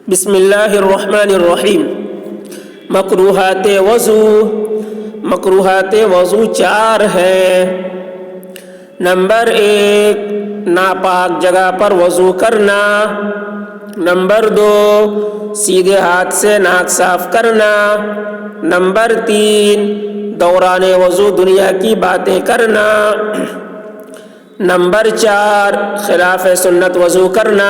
بسم اللہ الرحمن الرحیم۔ مکروہات وضو، مکروہات وضو 4 ہیں۔ نمبر 1، ناپاک جگہ پر وضو کرنا۔ نمبر 2، سیدھے ہاتھ سے ناک صاف کرنا۔ نمبر 3، دوران وضو دنیا کی باتیں کرنا۔ نمبر 4، خلاف سنت وضو کرنا۔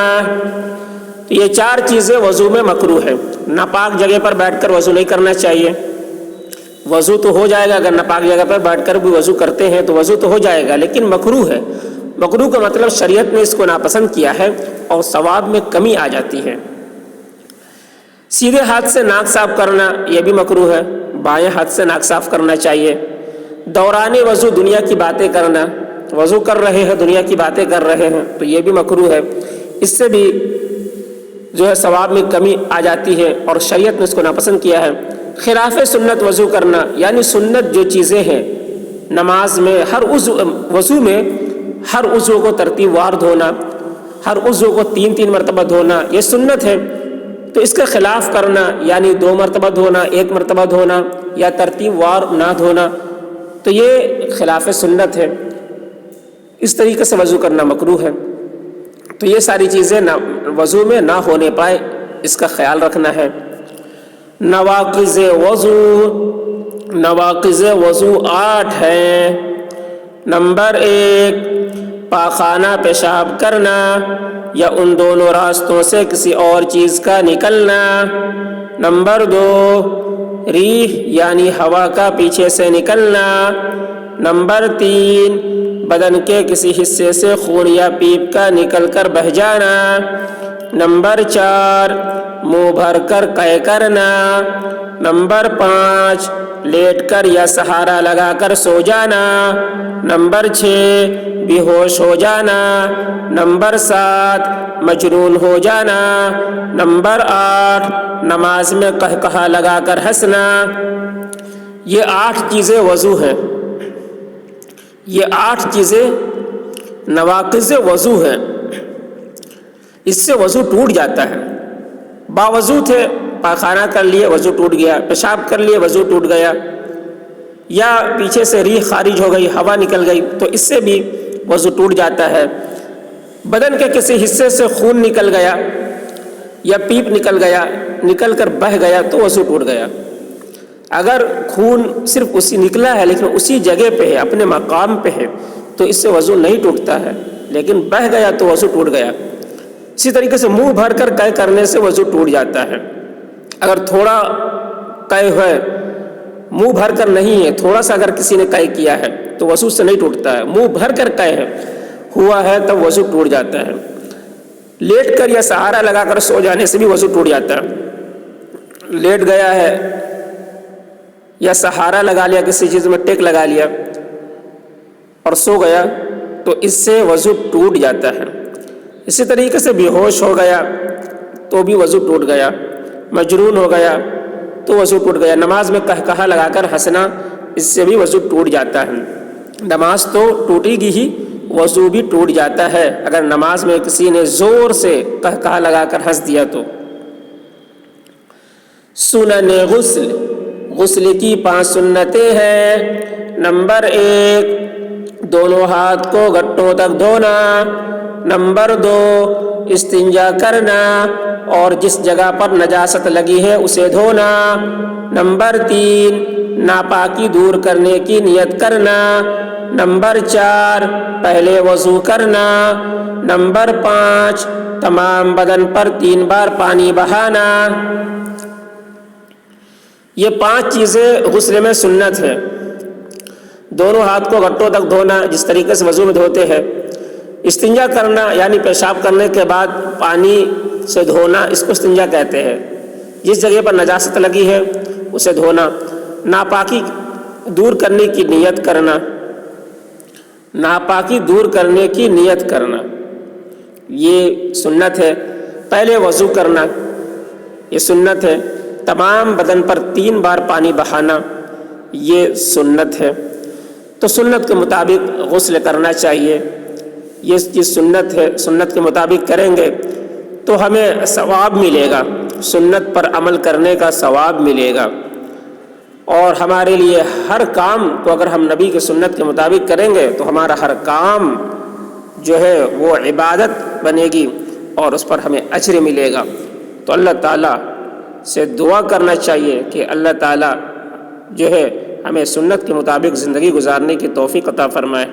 تو یہ 4 چیزیں وضو میں مکروہ ہیں۔ ناپاک جگہ پر بیٹھ کر وضو نہیں کرنا چاہیے۔ وضو تو ہو جائے گا، اگر ناپاک جگہ پر بیٹھ کر بھی وضو کرتے ہیں تو وضو تو ہو جائے گا، لیکن مکروہ ہے۔ مکروہ کا مطلب شریعت نے اس کو ناپسند کیا ہے اور ثواب میں کمی آ جاتی ہے۔ سیدھے ہاتھ سے ناک صاف کرنا یہ بھی مکروہ ہے، بائیں ہاتھ سے ناک صاف کرنا چاہیے۔ دوران وضو دنیا کی باتیں کرنا، وضو کر رہے ہیں دنیا کی باتیں کر رہے ہیں تو یہ بھی مکروہ ہے، اس سے بھی جو ہے ثواب میں کمی آ جاتی ہے اور شریعت نے اس کو ناپسند کیا ہے۔ خلاف سنت وضو کرنا یعنی سنت جو چیزیں ہیں نماز میں، وضو میں ہر عضو کو ترتیب وار دھونا، ہر عضو کو 3 مرتبہ دھونا، یہ سنت ہے۔ تو اس کے خلاف کرنا یعنی 2 مرتبہ دھونا، 1 مرتبہ دھونا یا ترتیب وار نہ دھونا، تو یہ خلاف سنت ہے۔ اس طریقے سے وضو کرنا مکروہ ہے۔ تو یہ ساری چیزیں وضو میں نہ ہونے پائے، اس کا خیال رکھنا ہے۔ نواقض وضو، نواقض وضو 8 ہیں۔ نمبر 1، پاخانہ پیشاب کرنا یا ان دونوں راستوں سے کسی اور چیز کا نکلنا۔ نمبر 2، ریح یعنی ہوا کا پیچھے سے نکلنا۔ نمبر 3، بدن کے کسی حصے سے خون یا پیپ کا نکل کر بہہ جانا۔ نمبر 4، منہ بھر کر قے کرنا۔ نمبر 5، لیٹ کر یا سہارا لگا کر سو جانا۔ نمبر 6، بے ہوش ہو جانا۔ نمبر 7، مجنون ہو جانا۔ نمبر 8، نماز میں قہقہا لگا کر ہنسنا۔ یہ 8 چیزیں وضو ہیں، یہ 8 چیزیں نواقض وضو ہیں۔ اس سے وضو ٹوٹ جاتا ہے۔ باوضو تھے، پاخانہ کر لیے وضو ٹوٹ گیا، پیشاب کر لیے وضو ٹوٹ گیا، یا پیچھے سے ریح خارج ہو گئی، ہوا نکل گئی تو اس سے بھی وضو ٹوٹ جاتا ہے۔ بدن کے کسی حصے سے خون نکل گیا یا پیپ نکل گیا، نکل کر بہہ گیا تو وضو ٹوٹ گیا۔ اگر خون صرف اسی نکلا ہے لیکن اسی جگہ پہ ہے، اپنے مقام پہ ہے، تو اس سے وضو نہیں ٹوٹتا ہے، لیکن بہہ گیا تو وضو ٹوٹ گیا۔ اسی طریقے سے منہ بھر کر قے کرنے سے وضو ٹوٹ جاتا ہے۔ اگر تھوڑا قے ہے، منہ بھر کر نہیں ہے، تھوڑا سا اگر کسی نے قے کیا ہے تو وضو سے نہیں ٹوٹتا ہے، منہ بھر کر قے ہوا ہے تب وضو ٹوٹ جاتا ہے۔ لیٹ کر یا سہارا لگا کر سو جانے سے بھی وضو ٹوٹ جاتا ہے۔ لیٹ گیا ہے یا سہارا لگا لیا، کسی چیز میں ٹیک لگا لیا اور سو گیا تو اس سے وضو ٹوٹ جاتا ہے۔ اسی طریقے سے بے ہوش ہو گیا تو بھی وضو ٹوٹ گیا، مجنون ہو گیا تو وضو ٹوٹ گیا۔ نماز میں قہقہا لگا کر ہنسنا، اس سے بھی وضو ٹوٹ جاتا ہے۔ نماز تو ٹوٹے گی ہی، وضو بھی ٹوٹ جاتا ہے اگر نماز میں کسی نے زور سے قہقہا لگا کر ہنس دیا تو۔ سنن غسل، غسل کی 5 سنتیں ہیں۔ نمبر 1، دونوں ہاتھ کو گھٹنوں تک دھونا۔ نمبر 2، استنجا کرنا اور جس جگہ پر نجاست لگی ہے اسے دھونا۔ نمبر 3، ناپاکی دور کرنے کی نیت کرنا۔ نمبر 4، پہلے وضو کرنا۔ نمبر 5، تمام بدن پر 3 بار پانی بہانا۔ یہ 5 چیزیں غسل میں سنت ہے۔ دونوں ہاتھ کو گھٹنوں تک دھونا جس طریقے سے وضو میں دھوتے ہیں۔ استنجا کرنا یعنی پیشاب کرنے کے بعد پانی سے دھونا، اس کو استنجا کہتے ہیں۔ جس جگہ پر نجاست لگی ہے اسے دھونا۔ ناپاکی دور کرنے کی نیت کرنا، ناپاکی دور کرنے کی نیت کرنا یہ سنت ہے۔ پہلے وضو کرنا یہ سنت ہے۔ تمام بدن پر 3 بار پانی بہانا یہ سنت ہے۔ تو سنت کے مطابق غسل کرنا چاہیے، یہ سنت ہے، سنت کے مطابق کریں گے تو ہمیں ثواب ملے گا، سنت پر عمل کرنے کا ثواب ملے گا، اور ہمارے لیے ہر کام کو اگر ہم نبی کی سنت کے مطابق کریں گے تو ہمارا ہر کام جو ہے وہ عبادت بنے گی اور اس پر ہمیں اجر ملے گا۔ تو اللہ تعالیٰ سے دعا کرنا چاہیے کہ اللہ تعالیٰ جو ہے ہمیں سنت کے مطابق زندگی گزارنے کی توفیق عطا فرمائے۔